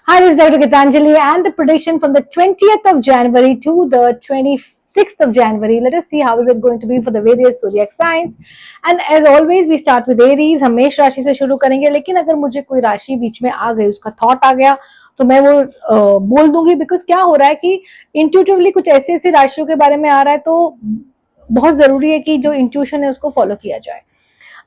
Hi, this is Dr. Gitanjali and the prediction from the 20th of January to the 26th of January. Let us see how is it going to be for the various zodiac signs. And as always, we start with Aries. हम मेष राशि से शुरू करेंगे, लेकिन अगर मुझे कोई राशि बीच में आ गई, उसका थॉट आ गया, तो मैं वो बोल दूंगी, बिकॉज क्या हो रहा है कि इंट्यूटिवली कुछ ऐसी ऐसी राशियों के बारे में आ रहा है, तो बहुत जरूरी है कि जो इंट्यूशन है उसको फॉलो किया जाए।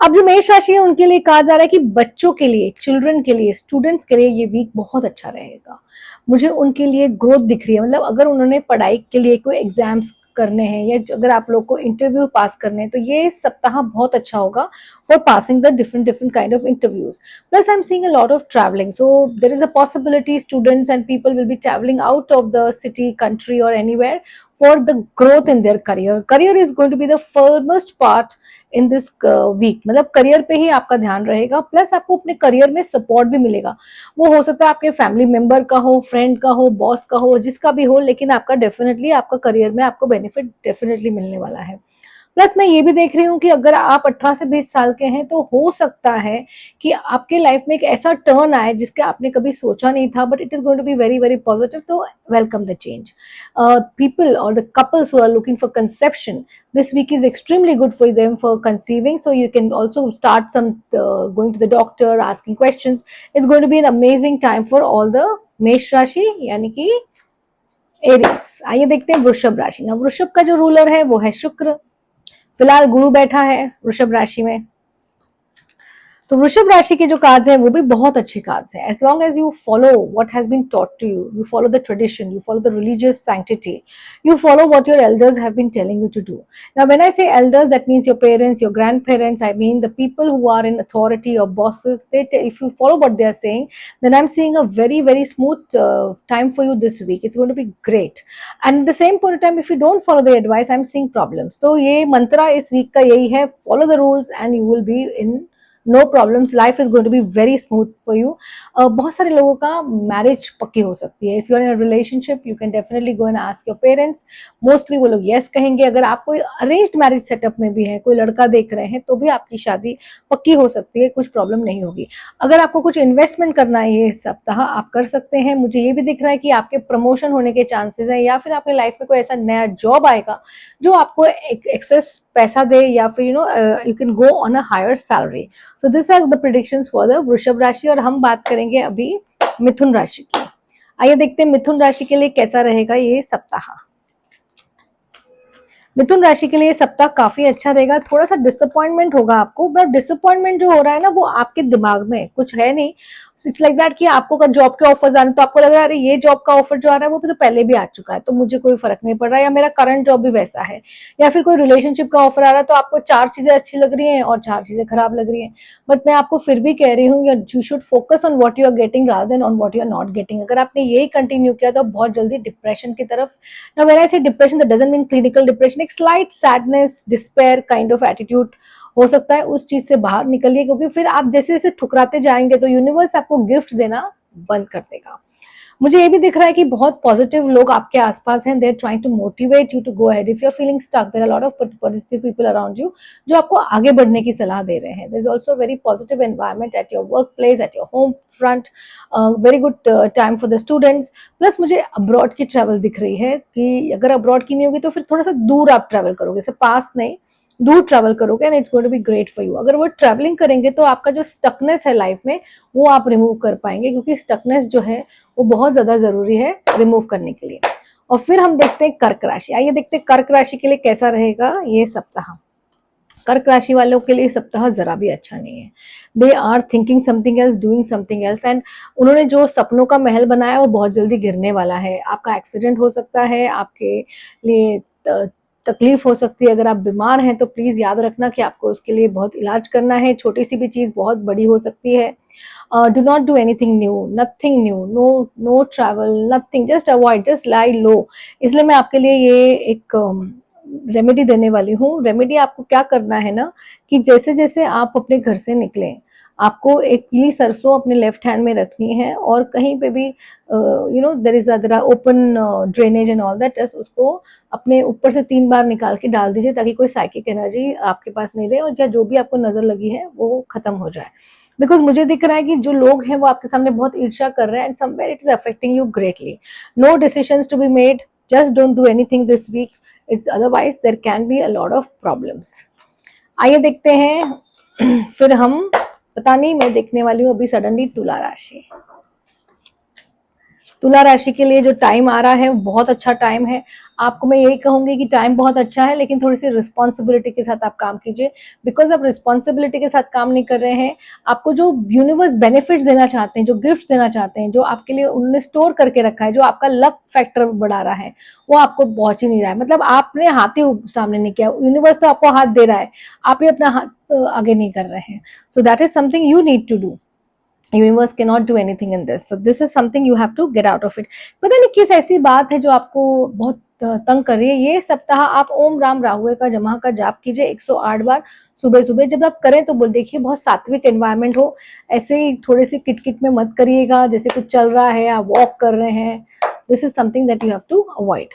अब जो मेष राशि है उनके लिए कहा जा रहा है कि बच्चों के लिए, चिल्ड्रन के लिए, स्टूडेंट्स के लिए ये वीक बहुत अच्छा रहेगा। मुझे उनके लिए ग्रोथ दिख रही है, मतलब अगर उन्होंने पढ़ाई के लिए कोई एग्जाम्स करने हैं या अगर आप लोग को इंटरव्यू पास करने हैं, तो ये सप्ताह बहुत अच्छा होगा for passing the different different kind of interviews. Plus I am seeing a lot of travelling, so there is a possibility students and people will be travelling out of the city, country और anywhere for the growth in their career. Career is going to be the foremost part in this week, मतलब career पे ही आपका ध्यान रहेगा, plus आपको अपने career में सपोर्ट भी मिलेगा। वो हो सकता है आपके फैमिली मेंबर का हो, फ्रेंड का हो, बॉस का हो, जिसका भी हो, लेकिन आपका डेफिनेटली आपका करियर में आपको बेनिफिट डेफिनेटली मिलने वाला है। प्लस मैं ये भी देख रही हूँ कि अगर आप 18 से 20 साल के हैं, तो हो सकता है कि आपके लाइफ में एक ऐसा टर्न आए जिसके आपने कभी सोचा नहीं था, but it is going to be very very positive, तो वेलकम द चेंज। पीपल और the couples who are looking for conception, this week is extremely good for them for conceiving, so you can also start some going to the doctor, asking questions. It's going to be an amazing time for all the मेष राशि यानी कि Aries. आइए देखते हैं वृषभ राशि। ना वृषभ का जो रूलर है वो है शुक्र, फिलहाल गुरु बैठा है वृषभ राशि में। तो वृषभ राशि के जो कार्ड्स हैं वो भी बहुत अच्छे कार्ड्स हैं। As long as you follow what has been taught to you, you follow the tradition, you follow the religious sanctity, you follow what your elders have been telling you to do. Now when I say elders, that means your parents, your grandparents, I mean the people who are in authority or bosses. If you follow what they are saying, then I'm seeing a very very smooth time for you this week. It's going to be great. And at the same point of time, if you don't follow the advice, I'm seeing problems. So ये मंत्रा इस week का यही है, follow the rules and you will be in no problems, life is going to be very smooth for you. बहुत सारे लोगों का marriage पक्की हो सकती है। If you are in a relationship, you can definitely go and ask your parents, mostly वो लोग यस कहेंगे। अगर आप कोई अरेंज्ड मैरिज सेटअप में भी है, कोई लड़का देख रहे हैं, तो भी आपकी शादी पक्की हो सकती है, कुछ प्रॉब्लम नहीं होगी। अगर आपको कुछ इन्वेस्टमेंट करना है ये सप्ताह, आप कर सकते हैं। मुझे ये भी दिख रहा है कि आपके प्रमोशन होने के चांसेस हैं, या फिर आपकी लाइफ में कोई ऐसा नया जॉब आएगा जो आपको एक्सेस पैसा दे, या फिर you can go on a higher salary. So this are the predictions for the Vrishabh राशि। और हम बात करेंगे अभी मिथुन राशि की। आइए देखते हैं मिथुन राशि के लिए कैसा रहेगा ये सप्ताह। मिथुन राशि के लिए सप्ताह काफी अच्छा रहेगा। थोड़ा सा डिसअपॉइंटमेंट होगा आपको, बट डिसअपॉइंटमेंट जो हो रहा है ना, वो आपके दिमाग में कुछ है नहीं। इट्स लाइक दैट कि आपको अगर जॉब के ऑफर्स आ रहे हैं, तो आपको लग रहा है अरे ये जॉब का ऑफर जो आ रहा है वो भी तो पहले भी आ चुका है, तो मुझे कोई फर्क नहीं पड़ रहा है, या मेरा करंट जॉब भी वैसा है। या फिर कोई रिलेशनशिप का ऑफर आ रहा है, तो आपको 4 चीजें अच्छी लग रही हैं और 4 चीजें खराब लग रही हैं। बट मैं आपको फिर भी कह रही हूँ, you should focus on what you are getting rather than on what you are not getting. अगर आपने यही कंटिन्यू किया तो बहुत जल्दी डिप्रेशन की तरफ, now when I say depression, that doesn't mean clinical depression, एक slight sadness, despair kind of attitude हो सकता है। उस चीज से बाहर निकलिए, क्योंकि फिर आप जैसे जैसे ठुकराते जाएंगे तो यूनिवर्स आपको गिफ्ट देना बंद कर देगा। मुझे ये भी दिख रहा है कि बहुत पॉजिटिव लोग आपके आसपास हैं, they are trying to motivate you to go ahead. If you are feeling stuck, there are lot of positive people around you जो आपको आगे बढ़ने की सलाह दे रहे हैं। There is also very positive environment at your work place, at your home front. Very good time for the students. Plus मुझे अब्रॉड की ट्रैवल दिख रही है कि अगर अब्रॉड की नहीं होगी तो फिर थोड़ा सा दूर आप ट्रैवल करोगे, जैसे पास नहीं, दूर ट्रैवल करोगे, and it's going to be great for you. अगर वो ट्रैवलिंग करेंगे तो आपका जो स्टकनेस है लाइफ में, वो आप रिमूव कर पाएंगे, क्योंकि स्टकनेस जो है वो बहुत ज्यादा जरूरी है रिमूव करने के लिए। और फिर हम देखते हैं कर्क राशि। आइए देखते हैं कर्क राशि के लिए कैसा रहेगा ये सप्ताह। कर्क राशि वालों के लिए सप्ताह जरा भी अच्छा नहीं है। They are thinking something else, doing something else, and उन्होंने जो सपनों का महल बनाया वो बहुत जल्दी गिरने वाला है। आपका एक्सीडेंट हो सकता है, आपके लिए तकलीफ हो सकती है। अगर आप बीमार हैं तो प्लीज याद रखना कि आपको उसके लिए बहुत इलाज करना है। छोटी सी भी चीज बहुत बड़ी हो सकती है। Do not do anything new, nothing new, no travel, nothing, just avoid, just lie low. इसलिए मैं आपके लिए ये एक रेमेडी देने वाली हूँ। रेमेडी आपको क्या करना है ना, कि जैसे जैसे आप अपने घर से निकलें, आपको एक पीली सरसों अपने लेफ्ट हैंड में रखनी है, और कहीं पे भी there is open drainage and all that, उसको अपने ऊपर से 3 बार निकाल के डाल दीजिए, ताकि कोई साइकिक एनर्जी आपके पास नहीं रहे, और या जो भी आपको नजर लगी है वो खत्म हो जाए। बिकॉज मुझे दिख रहा है कि जो लोग हैं वो आपके सामने बहुत ईर्ष्या कर रहे हैं and somewhere it is affecting you greatly. No decisions to be made, just don't do anything this week, it's otherwise there can be a lot of problems. आइए देखते हैं फिर हम, पता नहीं मैं देखने वाली हूँ अभी सडनली तुला राशि. तुला राशि के लिए जो टाइम आ रहा है वो बहुत अच्छा टाइम है. आपको मैं यही कहूंगी कि टाइम बहुत अच्छा है, लेकिन थोड़ी सी रिस्पॉन्सिबिलिटी के साथ आप काम कीजिए. बिकॉज आप रिस्पॉन्सिबिलिटी के साथ काम नहीं कर रहे हैं. आपको जो यूनिवर्स बेनिफिट्स देना चाहते हैं, जो गिफ्ट्स देना चाहते हैं, जो आपके लिए उन्होंने स्टोर करके रखा है, जो आपका लक फैक्टर बढ़ा रहा है, वो आपको पहुंच ही नहीं रहा है. मतलब आपने हाथ ही सामने नहीं किया, यूनिवर्स तो आपको हाथ दे रहा है, आप ही अपना हाथ आगे नहीं कर रहे हैं. So that is something you need to do. Universe के not do anything in this, so this is something you have to get out of it. पता नहीं किस ऐसी बात है जो आपको बहुत तंग कर रही है. ये सप्ताह आप ओम राम राहुए का जमा का जाप कीजिए 108 बार सुबह सुबह. जब आप करें तो बोल देखिए बहुत सात्विक एनवायरनमेंट हो. ऐसे ही थोड़े से किटकिट में मत करिएगा, जैसे कुछ चल रहा है, आप वॉक कर रहे हैं. This is something that you have to avoid.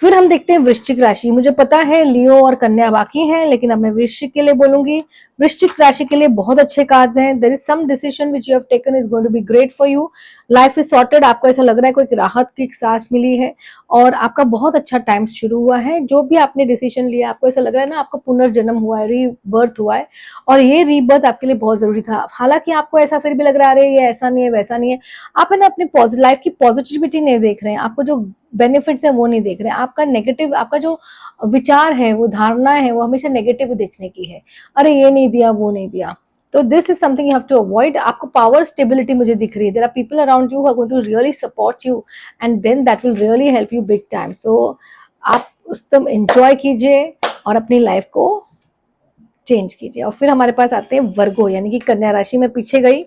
फिर हम देखते हैं वृश्चिक राशि. मुझे पता है लियो और कन्या बाकी हैं, लेकिन अब मैं वृश्चिक के लिए बोलूंगी. वृश्चिक राशि के लिए बहुत अच्छे कार्ड्स हैं. There is some decision which you have taken is going to be great for you. Life is sorted. आपको ऐसा लग रहा है कोई राहत की सांस मिली है और आपका बहुत अच्छा टाइम शुरू हुआ है. जो भी आपने डिसीजन लिया, आपको ऐसा लग रहा है ना आपका पुनर्जन्म हुआ है, रीबर्थ हुआ है, और ये रीबर्थ आपके लिए बहुत जरूरी था. हालांकि आपको ऐसा फिर भी लग रहा है अरे ये ऐसा नहीं है वैसा नहीं है. आप है ना अपनी लाइफ की पॉजिटिविटी नहीं देख रहे हैं, आपको जो बेनिफिट्स है वो नहीं देख रहे हैं. आपका नेगेटिव, आपका जो विचार है, वो धारणा है, वो हमेशा नेगेटिव देखने की है. अरे ये नहीं दिया, वो नहीं दिया. तो this is something you have to avoid. आपको पावर स्टेबिलिटी मुझे दिख रही है. There are people around you who are going to really support you and then that will really help you big time. So आप उस तुम enjoy कीजिए और अपनी लाइफ को चेंज कीजिए. और फिर हमारे पास आते हैं वर्गो, यानी कि कन्या राशि. में पीछे गई.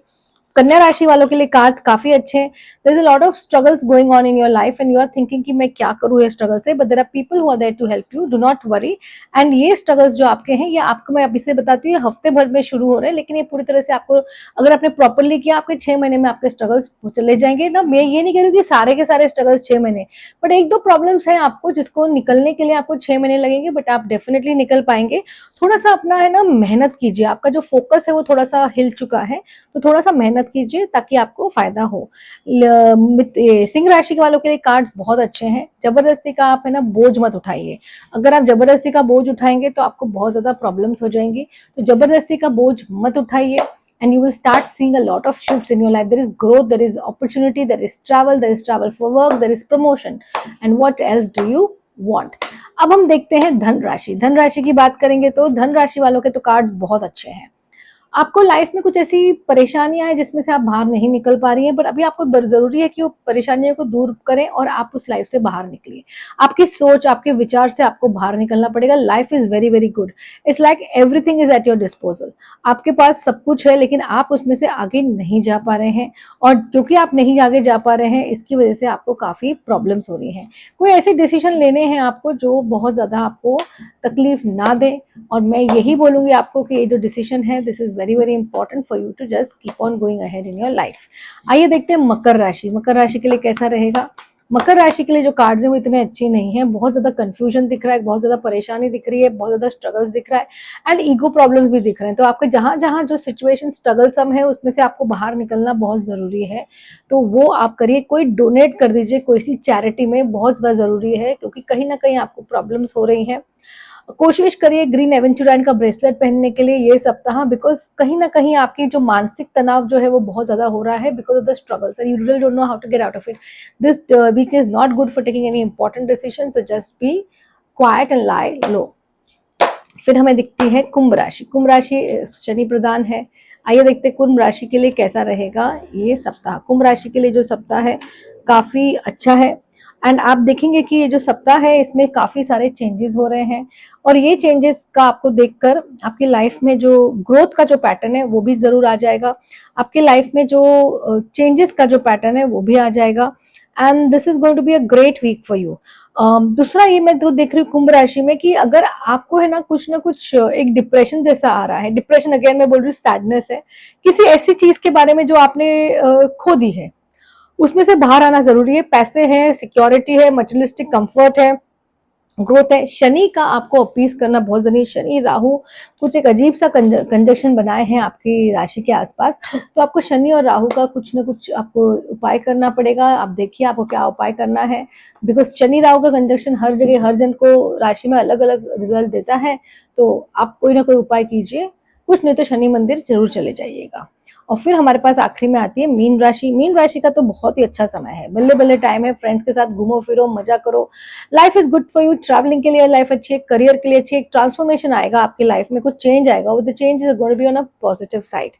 कन्या राशि वालों के लिए कार्ड्स काफी अच्छे हैं. There is a lot of struggles going on in your life and you are thinking कि मैं क्या करूं ये स्ट्रगल से, but there are people who are there to help you. Do not worry. And ये स्ट्रगल्स जो आपके हैं, ये आपको मैं अभी से बताती हूँ, ये हफ्ते भर में शुरू हो रहे हैं, लेकिन ये पूरी तरह से आपको, अगर आपने प्रॉपरली किया, आपके 6 महीने में आपके स्ट्रगल्स चले जाएंगे ना. मैं ये नहीं कह रही कि सारे के सारे स्ट्रगल्स 6 महीने, बट एक दो प्रॉब्लम्स हैं आपको जिसको निकलने के लिए आपको 6 महीने लगेंगे, बट आप डेफिनेटली निकल पाएंगे. थोड़ा सा अपना है ना मेहनत कीजिए. आपका जो फोकस है वो थोड़ा सा हिल चुका है, तो थोड़ा सा मेहनत कीजिए ताकि आपको फायदा हो. सिंह राशि वालों के लिए कार्ड्स बहुत अच्छे हैं. जबरदस्ती का आप है ना बोझ मत उठाइए. अगर आप जबरदस्ती का बोझ उठाएंगे तो आपको बहुत ज्यादा प्रॉब्लम्स हो जाएंगी. तो जबरदस्ती का बोझ मत उठाइए and you will start seeing a lot of shifts in your life. There is growth, there is opportunity, there is travel for work, there is promotion, and what else do you want? अब हम देखते हैं धन राशि. धन राशि की बात करेंगे तो धन राशि वालों के तो कार्ड्स बहुत अच्छे हैं. आपको लाइफ में कुछ ऐसी परेशानियां हैं जिसमें से आप बाहर नहीं निकल पा रही हैं, बट अभी आपको जरूरी है कि वो परेशानियों को दूर करें और आप उस लाइफ से बाहर निकलिए. आपकी सोच, आपके विचार से आपको बाहर निकलना पड़ेगा. Life is very very good. It's like everything is at your disposal. आपके पास सब कुछ है, लेकिन आप उसमें से आगे नहीं जा पा रहे हैं, और क्योंकि आप नहीं आगे जा पा रहे हैं, इसकी वजह से आपको काफी प्रॉब्लम्स हो रही हैं. कोई ऐसे डिसीजन लेने हैं आपको जो बहुत ज्यादा आपको तकलीफ ना दे. और मैं यही बोलूंगी आपको कि ये जो डिसीजन है, this is very very important for you to just keep on going ahead in your life. आइए देखते हैं मकर राशि. मकर राशि के लिए कैसा रहेगा. मकर राशि के लिए जो कार्ड्स हैं वो इतने अच्छे नहीं हैं. बहुत ज्यादा कंफ्यूजन दिख रहा है, बहुत ज्यादा परेशानी दिख रही है, बहुत ज्यादा स्ट्रगल्स दिख रहा है, एंड ईगो प्रॉब्लम्स भी दिख रहे हैं. तो आपके जहां जहां जो सिचुएशन स्ट्रगलसम है उसमें से आपको बाहर निकलना बहुत जरूरी है. तो वो आप करिए. कोई डोनेट कर दीजिए कोई सी चैरिटी में, बहुत ज्यादा जरूरी है, क्योंकि कहीं ना कहीं आपको प्रॉब्लम्स हो रही हैं. कोशिश करिए ग्रीन एवेंचुराइन का ब्रेसलेट पहनने के लिए ये सप्ताह, बिकॉज कहीं ना कहीं आपकी जो मानसिक तनाव जो है वो बहुत ज्यादा हो रहा है because of the struggles and you really don't know how to get out of it. This week is not good for taking any important decision, so just be quiet and lie low. फिर हमें दिखती है कुंभ राशि. कुंभ राशि शनि प्रदान है. आइए देखते हैं कुंभ राशि के लिए कैसा रहेगा ये सप्ताह. कुंभ राशि के लिए जो सप्ताह है काफी अच्छा है, एंड आप देखेंगे कि ये जो सप्ताह है इसमें काफी सारे चेंजेस हो रहे हैं, और ये चेंजेस का आपको देखकर आपकी लाइफ में जो ग्रोथ का जो पैटर्न है वो भी जरूर आ जाएगा. आपके लाइफ में जो चेंजेस का जो पैटर्न है वो भी आ जाएगा, and this is going to be a great week for you. दूसरा ये मैं तो देख रही हूँ कुंभ राशि में कि अगर आपको है ना कुछ एक डिप्रेशन जैसा आ रहा है. डिप्रेशन अगेन मैं बोल रही हूँ सैडनेस है, किसी ऐसी चीज के बारे में जो आपने खो दी है, उसमें से बाहर आना जरूरी है. पैसे हैं, सिक्योरिटी है, मटेरियलिस्टिक कंफर्ट है, ग्रोथ है। शनि का आपको अपीस करना बहुत जरूरी है। शनि राहु कुछ एक अजीब सा कंजक्शन बनाए हैं आपकी राशि के आसपास, तो आपको शनि और राहु का कुछ ना कुछ आपको उपाय करना पड़ेगा। आप देखिए आपको क्या उपाय करना है, बिकॉज शनि राहु का कंजक्शन हर जगह हर जन को राशि में अलग अलग रिजल्ट देता है। तो आप कोई ना कोई उपाय कीजिए, कुछ नहीं तो शनि मंदिर जरूर चले जाइएगा। और फिर हमारे पास आखिरी में आती है मीन राशि। मीन राशि का तो बहुत ही अच्छा समय है, बल्ले बल्ले टाइम है, फ्रेंड्स के साथ घूमो फिरो मजा करो, life is good for you. Travelling के लिए लाइफ अच्छी है, करियर के लिए अच्छी है, एक ट्रांसफॉर्मेशन आएगा आपकी लाइफ में, कुछ चेंज आएगा, वो the change is going to be on a positive side.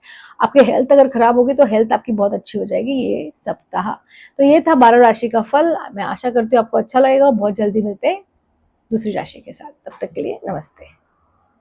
आपकी हेल्थ अगर खराब होगी तो हेल्थ आपकी बहुत अच्छी हो जाएगी ये सप्ताह। तो ये था 12 राशि का फल। मैं आशा करती हूँ आपको अच्छा लगेगा। बहुत जल्दी मिलते हैं दूसरी राशि के साथ, तब तक के लिए नमस्ते।